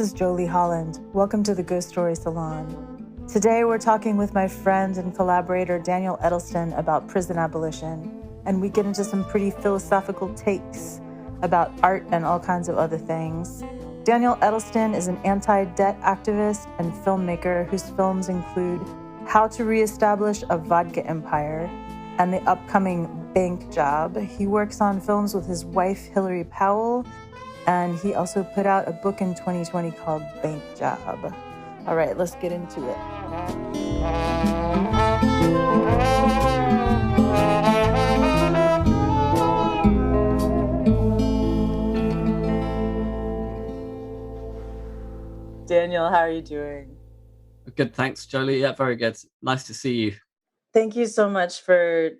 is Jolie Holland. Welcome to the Ghost Story Salon. Today we're talking with my friend and collaborator Daniel Edelstyn about prison abolition, and we get into some pretty philosophical takes about art and all kinds of other things. Daniel Edelstyn is an anti-debt activist and filmmaker whose films include How to Reestablish a Vodka Empire and the upcoming Bank Job. He works on films with his wife, Hilary Powell, and he also put out a book in 2020 called Bank Job. All right, let's get into it. Daniel, how are you doing? Good, thanks, Jolie. Yeah, very good. Nice to see you. Thank you so much for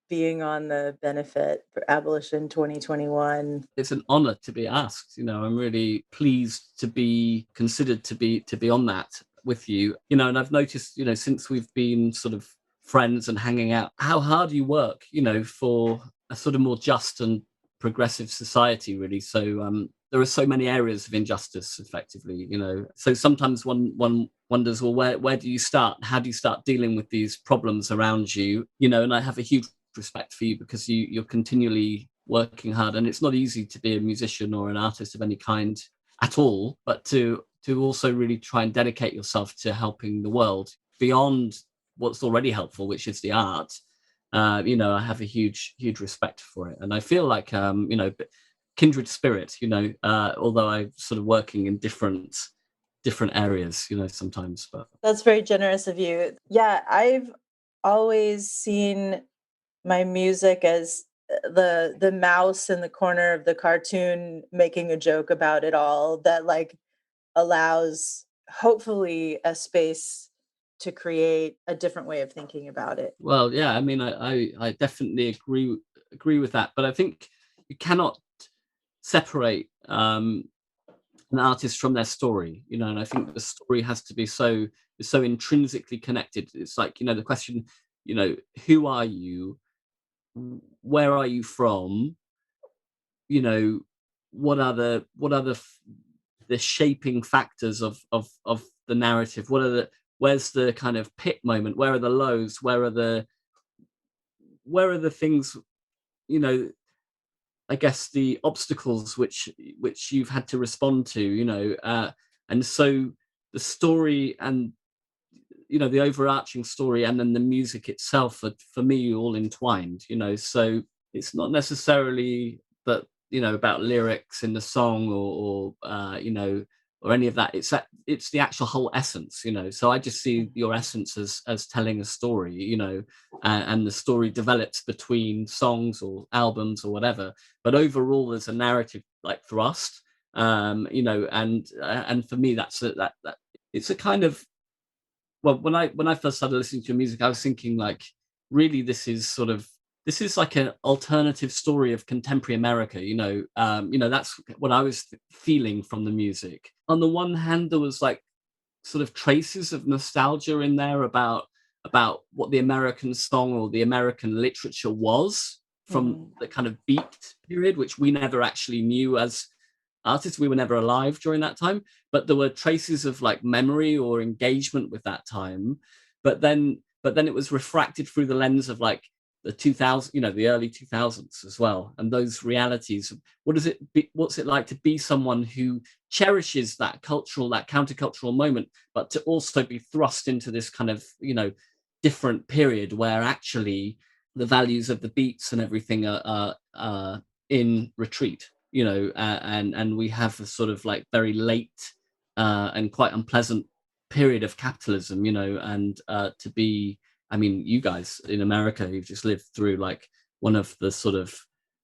being on the benefit for Abolition 2021. It's an honor to be asked. I'm really pleased to be considered to be on that with you. And I've noticed, since we've been sort of friends and hanging out, how hard you work, for a sort of more just and progressive society, really. So there are so many areas of injustice, effectively, So sometimes one wonders, well, where do you start? How do you start dealing with these problems around you? And I have a huge respect for you because you're continually working hard, and it's not easy to be a musician or an artist of any kind at all, but to also really try and dedicate yourself to helping the world beyond what's already helpful, which is the art. I have a huge respect for it, and I feel like kindred spirit, although I'm sort of working in different areas, sometimes. But that's very generous of you. Yeah, I've always seen my music as the mouse in the corner of the cartoon making a joke about it all that allows hopefully a space to create a different way of thinking about it. Well, yeah, I mean, I definitely agree with that, but I think you cannot separate an artist from their story, and I think the story has to be so intrinsically connected. It's like, the question, who are you? Where are you from? What are the shaping factors of the narrative? Where's the kind of pit moment? Where are the lows? Where are the things, I guess the obstacles which you've had to respond to, and so the story and the overarching story and then the music itself are, for me, all entwined, so it's not necessarily that, about lyrics in the song or any of that. It's the actual whole essence, so I just see your essence as telling a story, and the story develops between songs or albums or whatever, but overall there's a narrative thrust, and for me that's that it's a kind of, well, when I first started listening to your music, I was thinking really this is like an alternative story of contemporary America, that's what I was feeling from the music. On the one hand, there was sort of traces of nostalgia in there about what the American song or the American literature was from the kind of beat period, which we never actually knew as artists. We were never alive during that time, but there were traces of memory or engagement with that time. But then it was refracted through the lens of the 2000s, the early 2000s as well, and those realities. What's it like to be someone who cherishes that countercultural moment, but to also be thrust into this kind of different period where actually the values of the beats and everything are in retreat, and we have a sort of very late and quite unpleasant period of capitalism, and to be, I mean, you guys in America, you've just lived through one of the sort of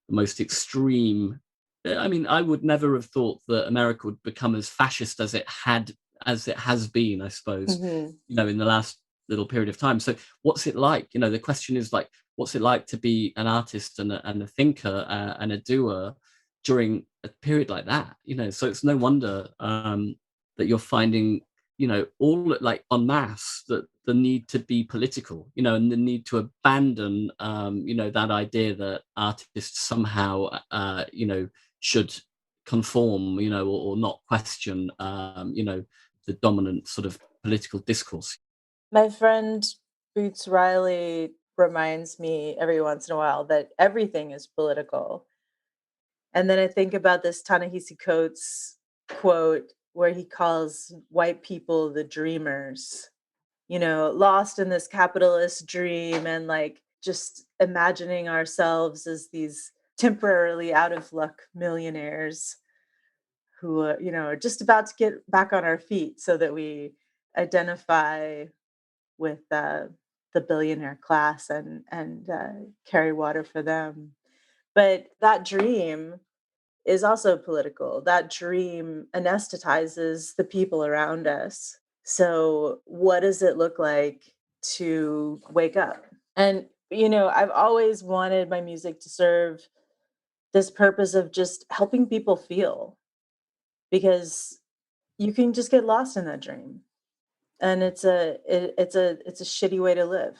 most extreme. I mean, I would never have thought that America would become as fascist as it has been, I suppose, in the last little period of time. So what's it like? The question is what's it like to be an artist and a thinker and a doer during a period like that? So it's no wonder that you're finding, all en masse, that the need to be political, and the need to abandon, that idea that artists somehow, should conform, or not question, the dominant sort of political discourse. My friend Boots Riley reminds me every once in a while that everything is political. And then I think about this Ta-Nehisi Coates quote where he calls white people the dreamers, lost in this capitalist dream and like just imagining ourselves as these temporarily out of luck millionaires who are just about to get back on our feet so that we identify with the billionaire class and carry water for them. But that dream is also political. That dream anesthetizes the people around us. So, what does it look like to wake up? And, I've always wanted my music to serve this purpose of just helping people feel because you can just get lost in that dream. And it's a shitty way to live.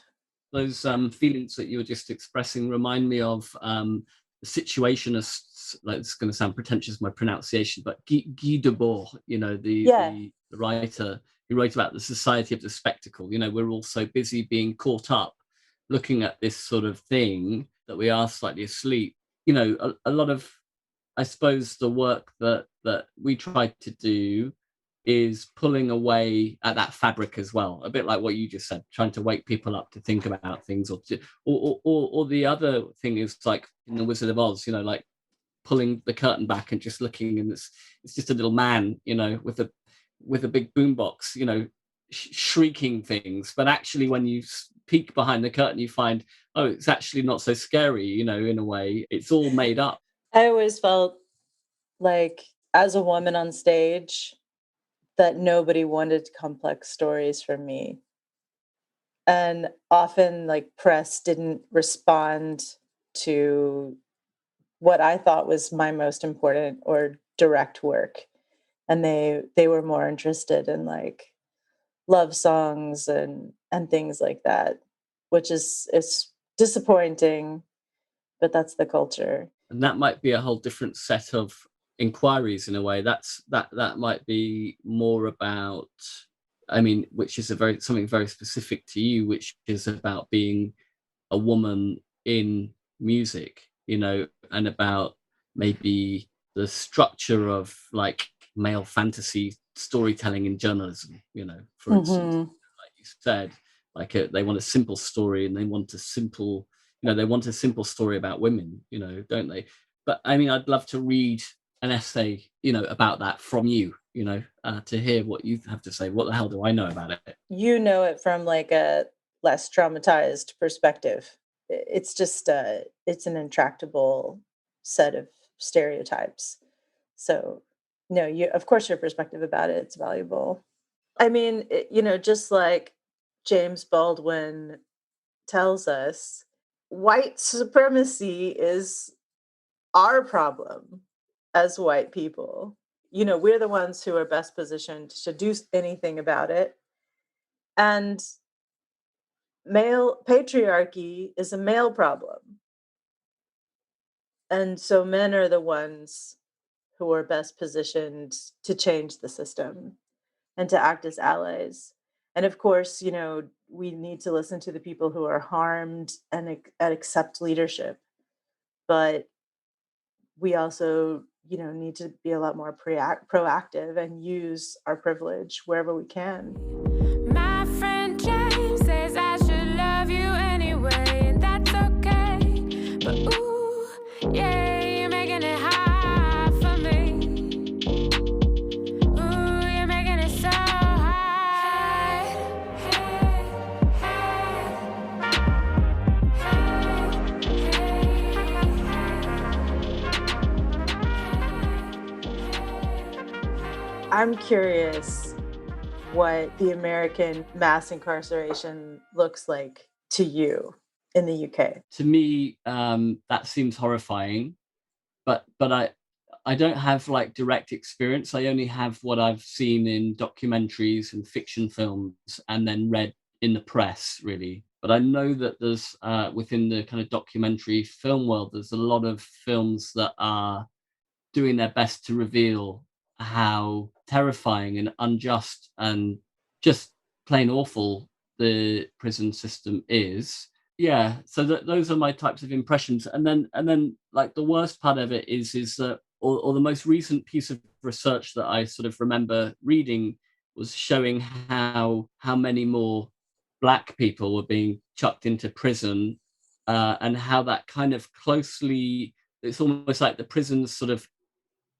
Those feelings that you were just expressing remind me of the Situationists. Like, it's going to sound pretentious, my pronunciation, but Guy Debord, the writer who wrote about the society of the spectacle. We're all so busy being caught up looking at this sort of thing that we are slightly asleep. A lot of, I suppose, the work that we try to do is pulling away at that fabric as well, a bit like what you just said, trying to wake people up to think about things, or the other thing is like in the Wizard of Oz, like pulling the curtain back and just looking, and it's just a little man, with a big boombox, shrieking things. But actually, when you peek behind the curtain, you find, oh, it's actually not so scary, in a way. It's all made up. I always felt like, as a woman on stage, that nobody wanted complex stories from me. And often, like, press didn't respond to what I thought was my most important or direct work. And they were more interested in like love songs and things like that, which is disappointing, but that's the culture. And that might be a whole different set of inquiries in a way. That might be more about, which is something very specific to you, which is about being a woman in music, and about maybe the structure of like male fantasy storytelling in journalism, for instance, like you said, like they want a simple story and they want a simple story about women, don't they? But I'd love to read an essay, about that from you, to hear what you have to say. What the hell do I know about it? You know it from like a less traumatized perspective. It's just it's an intractable set of stereotypes. So no, of course your perspective about it's valuable. Just like James Baldwin tells us, white supremacy is our problem as white people. We're the ones who are best positioned to do anything about it. And male patriarchy is a male problem. And so men are the ones who are best positioned to change the system and to act as allies. And of course, we need to listen to the people who are harmed and accept leadership. But we also, need to be a lot more proactive and use our privilege wherever we can. My friend James says I should love you anyway, and that's okay. But ooh, yeah, you're making it hard for me. Ooh, you're making it so hard. I'm curious what the American mass incarceration looks like to you in the UK. To me, that seems horrifying, but I don't have like direct experience. I only have what I've seen in documentaries and fiction films, and then read in the press, really. But I know that there's within the kind of documentary film world, there's a lot of films that are doing their best to reveal how terrifying and unjust and just plain awful the prison system is. Yeah, so those are my types of impressions. And then like the worst part of it is that or the most recent piece of research that I sort of remember reading was showing how many more black people were being chucked into prison, and how that kind of closely, it's almost like the prisons sort of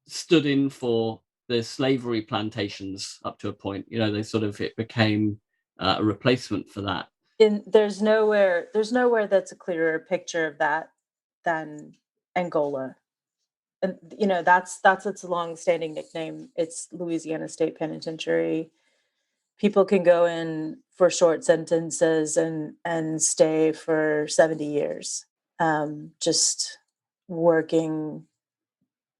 stood in for the slavery plantations up to a point. You know, they sort of, it became a replacement for that. There's nowhere that's a clearer picture of that than Angola. And that's its long-standing nickname. It's Louisiana State Penitentiary. People can go in for short sentences and stay for 70 years, just working,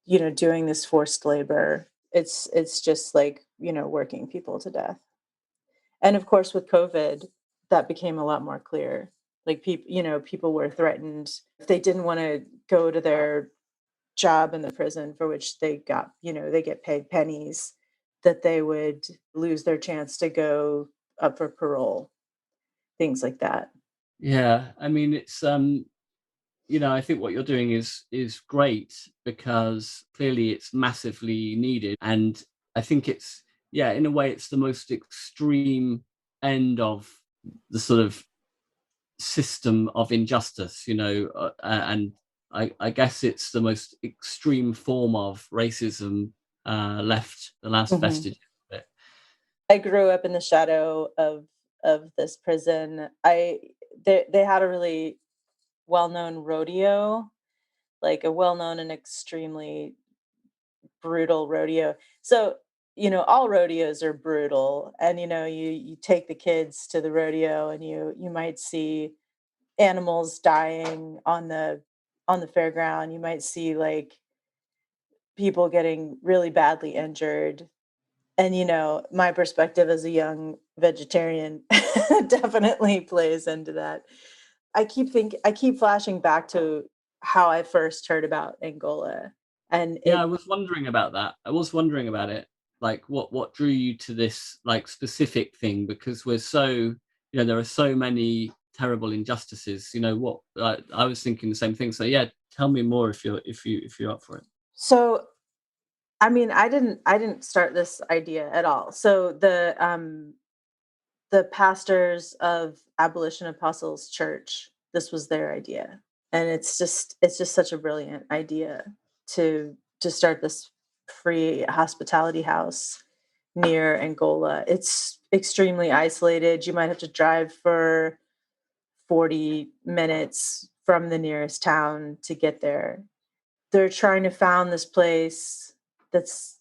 doing this forced labor. It's just like, working people to death. And of course, with COVID, that became a lot more clear. Like people were threatened if they didn't want to go to their job in the prison for which they got, they get paid pennies, that they would lose their chance to go up for parole, things like that. Yeah, I mean, it's I think what you're doing is great, because clearly it's massively needed, and I think it's, yeah, in a way it's the most extreme end of the sort of system of injustice, and I guess it's the most extreme form of racism left, the last Mhm. vestige of it. I grew up in the shadow of this prison. They had a really well-known rodeo, like a well-known and extremely brutal rodeo. So, all rodeos are brutal, and you take the kids to the rodeo, and you might see animals dying on the fairground. You might see like people getting really badly injured. And my perspective as a young vegetarian definitely plays into that. I keep flashing back to how I first heard about Angola. And Yeah, I was wondering about that. I was wondering about it. Like, what drew you to this like specific thing? Because we're so, there are so many terrible injustices. What I was thinking the same thing. So yeah, tell me more if you're up for it. so I mean, I didn't start this idea at all. So the pastors of Abolition Apostles Church, this was their idea. And it's just such a brilliant idea to start this free hospitality house near Angola. It's extremely isolated. You might have to drive for 40 minutes from the nearest town to get there. They're trying to found this place that's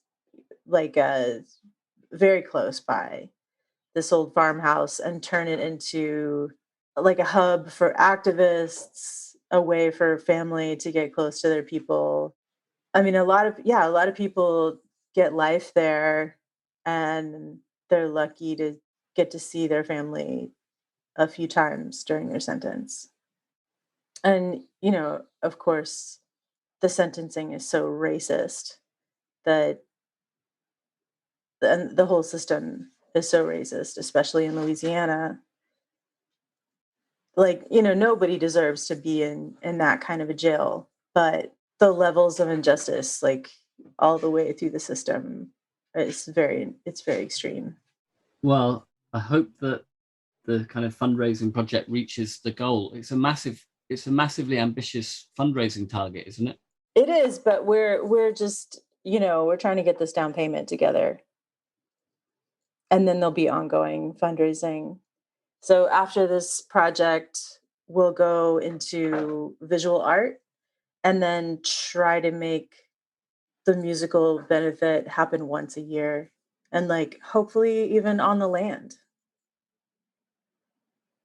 like very close by this old farmhouse and turn it into like a hub for activists, a way for family to get close to their people. I mean, a lot of people get life there, and they're lucky to get to see their family a few times during their sentence. And, of course, the sentencing is so racist that and the whole system is so racist, especially in Louisiana. Like, nobody deserves to be in that kind of a jail, but the levels of injustice, like all the way through the system, it's very extreme. Well, I hope that the kind of fundraising project reaches the goal. It's a massively ambitious fundraising target, isn't it? It is, but we're just, we're trying to get this down payment together, and then there'll be ongoing fundraising. So after this project, we'll go into visual art and then try to make the musical benefit happen once a year, and like hopefully even on the land,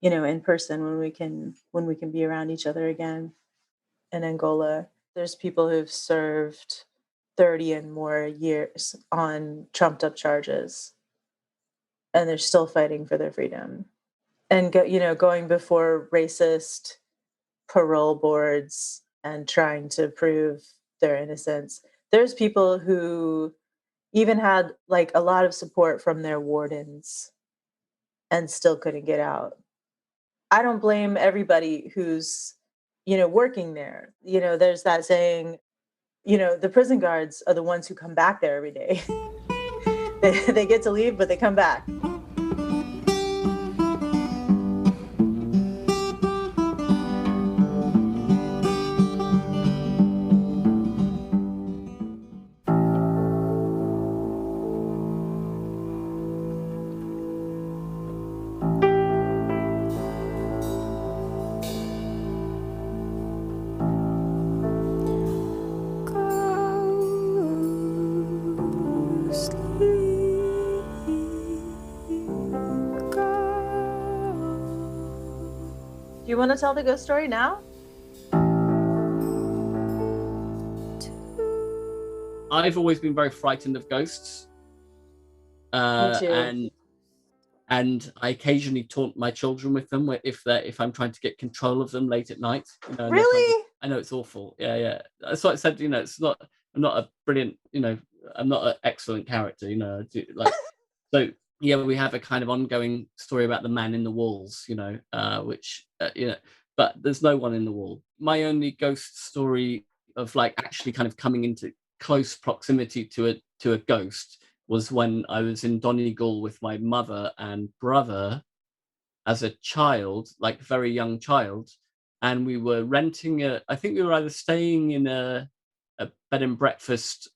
in person, when we can be around each other again. In Angola, there's people who've served 30 and more years on trumped up charges, and they're still fighting for their freedom, and going before racist parole boards and trying to prove their innocence. There's people who even had like a lot of support from their wardens and still couldn't get out. I don't blame everybody who's, working there. There's that saying, the prison guards are the ones who come back there every day. They get to leave, but they come back. Do you want to tell the ghost story now? I've always been very frightened of ghosts. Me too. And I occasionally taunt my children with them if I'm trying to get control of them late at night. And Really? I know it's awful. Yeah. That's what I said. It's not. I'm not a brilliant. I'm not an excellent character. So. Yeah, we have a kind of ongoing story about the man in the walls. Which but there's no one in the wall. My only ghost story of like actually kind of coming into close proximity to a ghost was when I was in Donegal with my mother and brother as a child, like very young child, and we were renting I think we were either staying in a bed and breakfast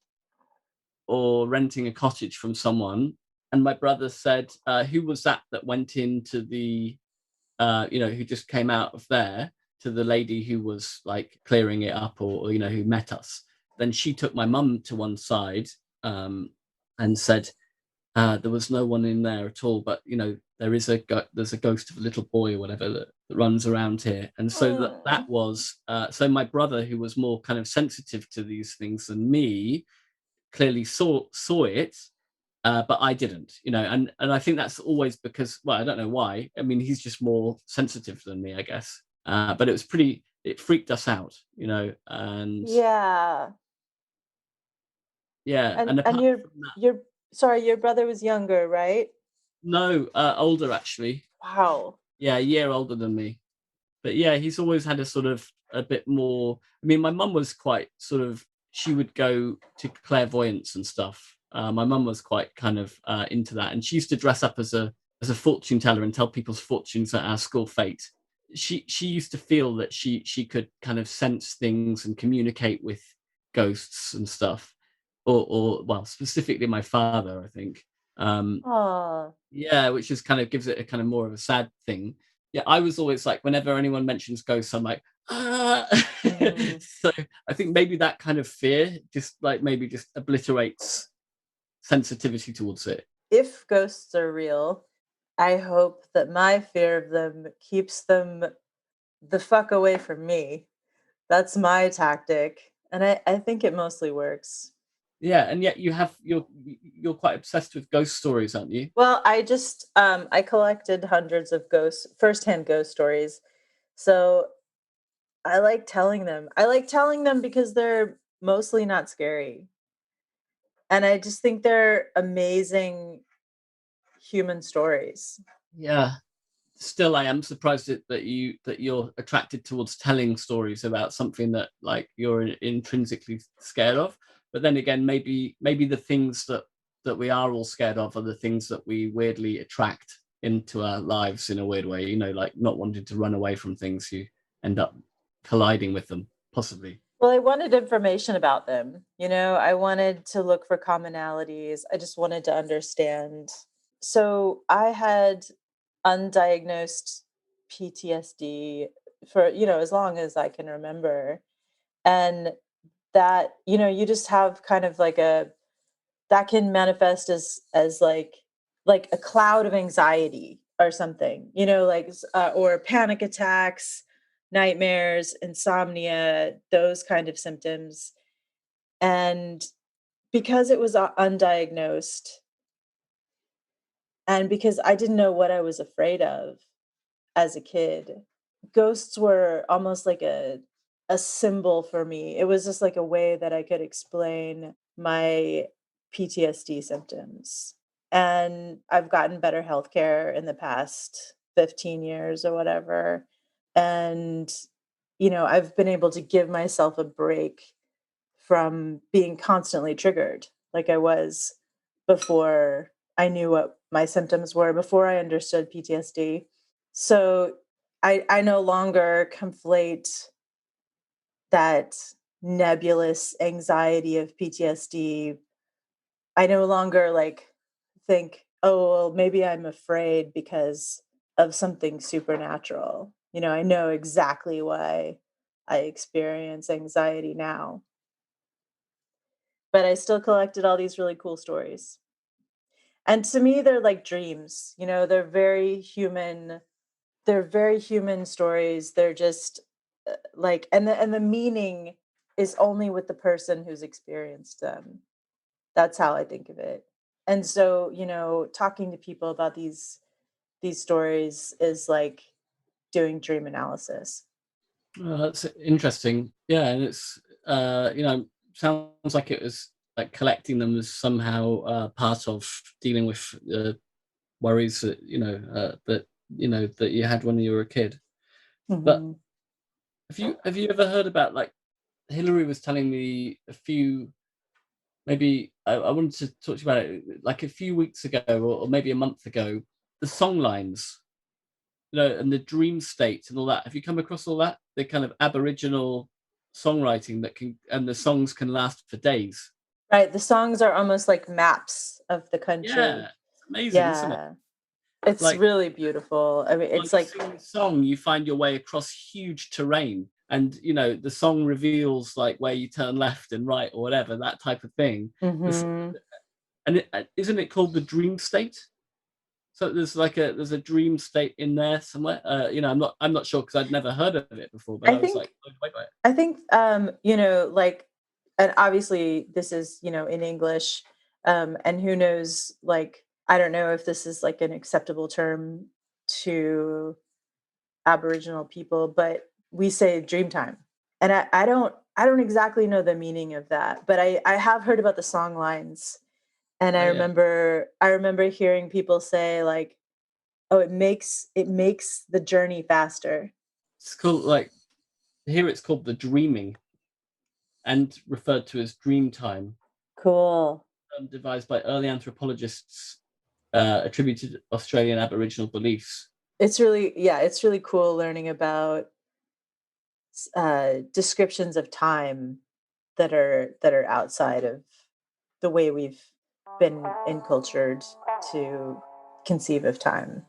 or renting a cottage from someone. And my brother said, who was that went into the, who just came out of there, to the lady who was like clearing it up or who met us. Then she took my mum to one side and said, there was no one in there at all, but there's a ghost of a little boy or whatever that runs around here. And so that was so my brother, who was more kind of sensitive to these things than me, clearly saw it, but I didn't, and I think that's always because, well, I don't know why. I mean, he's just more sensitive than me, I guess. But it freaked us out, and Yeah. yeah, and And apart from that, your brother was younger, right? no, older actually. Wow. Yeah, a year older than me. But yeah, he's always had a sort of a bit more. I mean, my mum was quite sort of. She would go to clairvoyance and stuff. My mum was quite kind of into that, and she used to dress up as a fortune teller and tell people's fortunes at our school fete. She used to feel that she could kind of sense things and communicate with ghosts and stuff, or well, specifically my father, I think. Oh. Yeah, which just kind of gives it a kind of more of a sad thing. Yeah, I was always like, whenever anyone mentions ghosts, I'm like, ah. So I think maybe that kind of fear just obliterates sensitivity towards it. If ghosts are real, I hope that my fear of them keeps them the fuck away from me. That's my tactic. And I think it mostly works. Yeah, and yet you're quite obsessed with ghost stories, aren't you? Well, I collected hundreds of firsthand ghost stories. So I like telling them. I like telling them because they're mostly not scary. And I just think they're amazing human stories. Yeah. Still, I am surprised that you're attracted towards telling stories about something that like you're intrinsically scared of. But then again, maybe the things that we are all scared of are the things that we weirdly attract into our lives in a weird way. Like not wanting to run away from things, you end up colliding with them, possibly. Well, I wanted information about them. I wanted to look for commonalities. I just wanted to understand. So I had undiagnosed PTSD for, as long as I can remember. And that, you just have kind of like that can manifest as like a cloud of anxiety or something, or panic attacks, nightmares, insomnia, those kind of symptoms. And because it was undiagnosed, and because I didn't know what I was afraid of as a kid, ghosts were almost like a a symbol for me. It was just like a way that I could explain my PTSD symptoms. And I've gotten better healthcare in the past 15 years or whatever. And, I've been able to give myself a break from being constantly triggered like I was before I knew what my symptoms were, before I understood PTSD. So I no longer conflate that nebulous anxiety of PTSD. I no longer like think, oh, well, maybe I'm afraid because of something supernatural. I know exactly why I experience anxiety now, but I still collected all these really cool stories. And to me, they're like dreams. They're very human. They're very human stories. They're just like, and the meaning is only with the person who's experienced them. That's how I think of it. And so, talking to people about these stories is like doing dream analysis. That's interesting. Yeah, and it's sounds like it was like collecting them was somehow part of dealing with worries that that you had when you were a kid. But Hmm. have you ever heard about, like, Hillary was telling me a few, maybe I wanted to talk to you about it like a few weeks ago, or maybe a month ago, the song lines, and the dream state and all that. Have you come across all that? The kind of Aboriginal songwriting and the songs can last for days. Right. The songs are almost like maps of the country. Yeah, it's amazing, isn't it? Yeah. It's Like, really beautiful. I mean, while it's you're like, singing a song, you find your way across huge terrain, and the song reveals like where you turn left and right or whatever, that type of thing. This, mhm. and isn't it called the dream state? So there's a dream state in there somewhere. I'm not sure because I'd never heard of it before, but I I was think like, blown away by it. I think like, and obviously this is, in English, and who knows, like, I don't know if this is like an acceptable term to Aboriginal people, but we say dream time. And I don't exactly know the meaning of that, but I have heard about the song lines. And Oh yeah, I remember hearing people say like, oh, it makes the journey faster. it's called, like, here it's called the dreaming, and referred to as dream time, Cool. devised by early anthropologists, attributed Australian Aboriginal beliefs. It's really cool learning about descriptions of time that are outside of the way we've been encultured to conceive of time.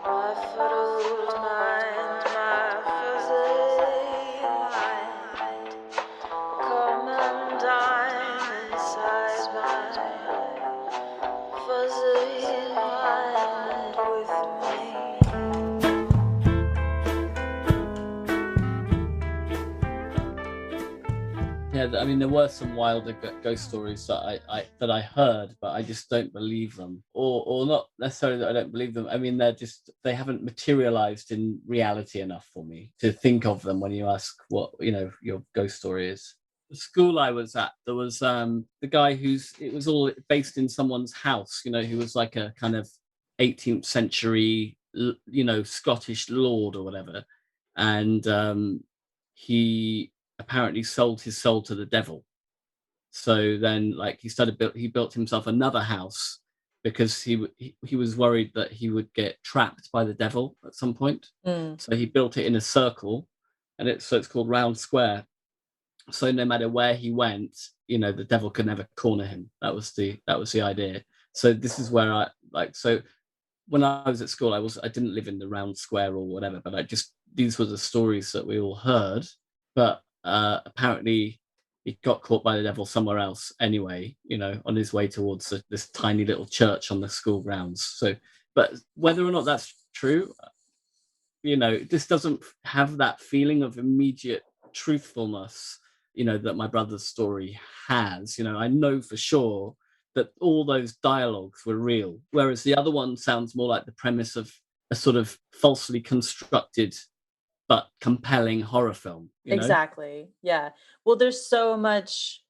My fuddled mind, my fuzzy mind, come and dine inside my fuzzy mind with me. Yeah, I mean, there were some wilder ghost stories that I heard, but I just don't believe them, or not necessarily that I don't believe them. I mean, they haven't materialized in reality enough for me to think of them when you ask what your ghost story is. The school I was at, there was the guy it was all based in someone's house, who was like a kind of 18th century, Scottish lord or whatever, and he apparently sold his soul to the devil. So then, like, he built himself another house because he was worried that he would get trapped by the devil at some point. Mm. So he built it in a circle, and it's called Round Square. So no matter where he went, the devil could never corner him. That was the idea. So this is where I like. So when I was at school, I didn't live in the Round Square or whatever, but these were the stories that we all heard. But apparently he got caught by the devil somewhere else anyway, on his way towards this tiny little church on the school grounds. So, but whether or not that's true, this doesn't have that feeling of immediate truthfulness, that my brother's story has. I know for sure that all those dialogues were real, whereas the other one sounds more like the premise of a sort of falsely constructed but compelling horror film, you know? Exactly. Yeah. Well, there's so much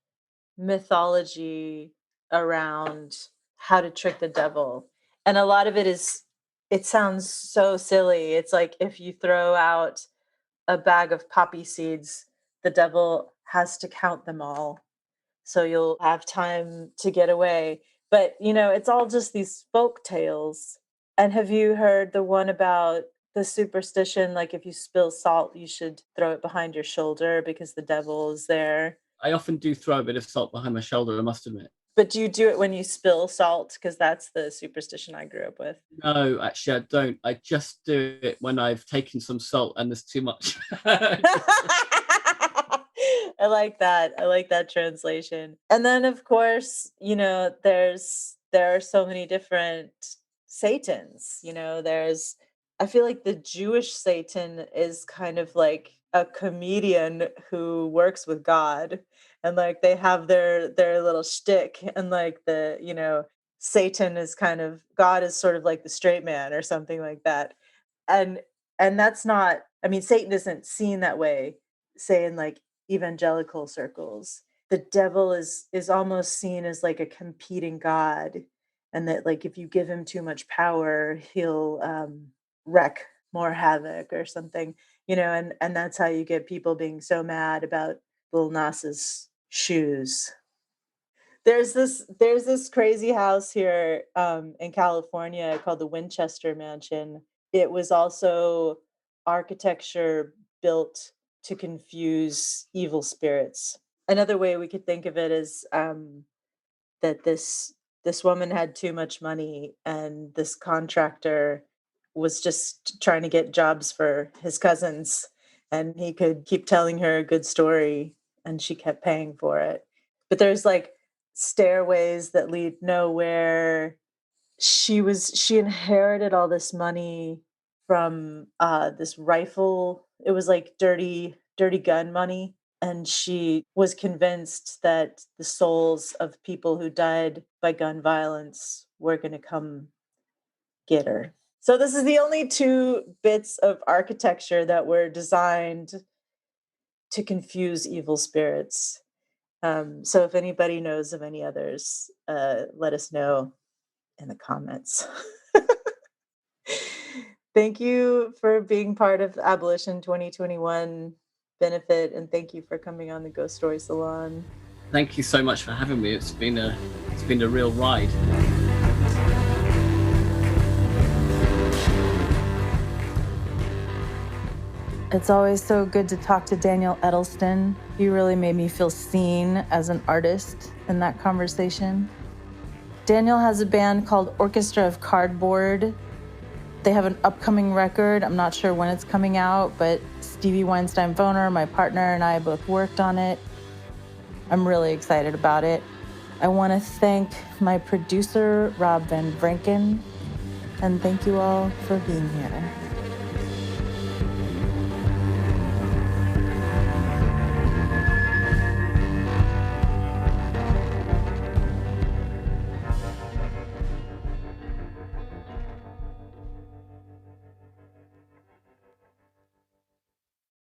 mythology around how to trick the devil. And a lot of it is, it sounds so silly. It's like if you throw out a bag of poppy seeds, the devil has to count them all. So you'll have time to get away. But, it's all just these folk tales. And have you heard the one about the superstition, like if you spill salt, you should throw it behind your shoulder because the devil is there? I often do throw a bit of salt behind my shoulder, I must admit. But do you do it when you spill salt? Because that's the superstition I grew up with. No, actually, I don't. I just do it when I've taken some salt and there's too much. I like that. I like that translation. And then of course, there are so many different Satans. I feel like the Jewish Satan is kind of like a comedian who works with God, and like they have their little shtick, and like Satan is kind of, God is sort of like the straight man or something like that. And that's not, I mean, Satan isn't seen that way, say in like evangelical circles. The devil is almost seen as like a competing god, and that like if you give him too much power, he'll wreak more havoc or something, and that's how you get people being so mad about Lil Nas's shoes. There's this crazy house here in California called the Winchester Mansion. It was also architecture built to confuse evil spirits. Another way we could think of it is that this woman had too much money, and this contractor was just trying to get jobs for his cousins, and he could keep telling her a good story, and she kept paying for it. But there's like stairways that lead nowhere. She inherited all this money from this rifle. It was like dirty gun money, and she was convinced that the souls of people who died by gun violence were going to come get her. So this is the only two bits of architecture that were designed to confuse evil spirits. So if anybody knows of any others, let us know in the comments. Thank you for being part of the Abolition 2021 benefit, and thank you for coming on the Ghost Story Salon. Thank you so much for having me. It's been a real ride. It's always so good to talk to Daniel Edelstyn. He really made me feel seen as an artist in that conversation. Daniel has a band called Orchestra of Cardboard. They have an upcoming record. I'm not sure when it's coming out, but Stevie Weinstein-Voner, my partner, and I both worked on it. I'm really excited about it. I want to thank my producer, Rob Van Vranken, and thank you all for being here.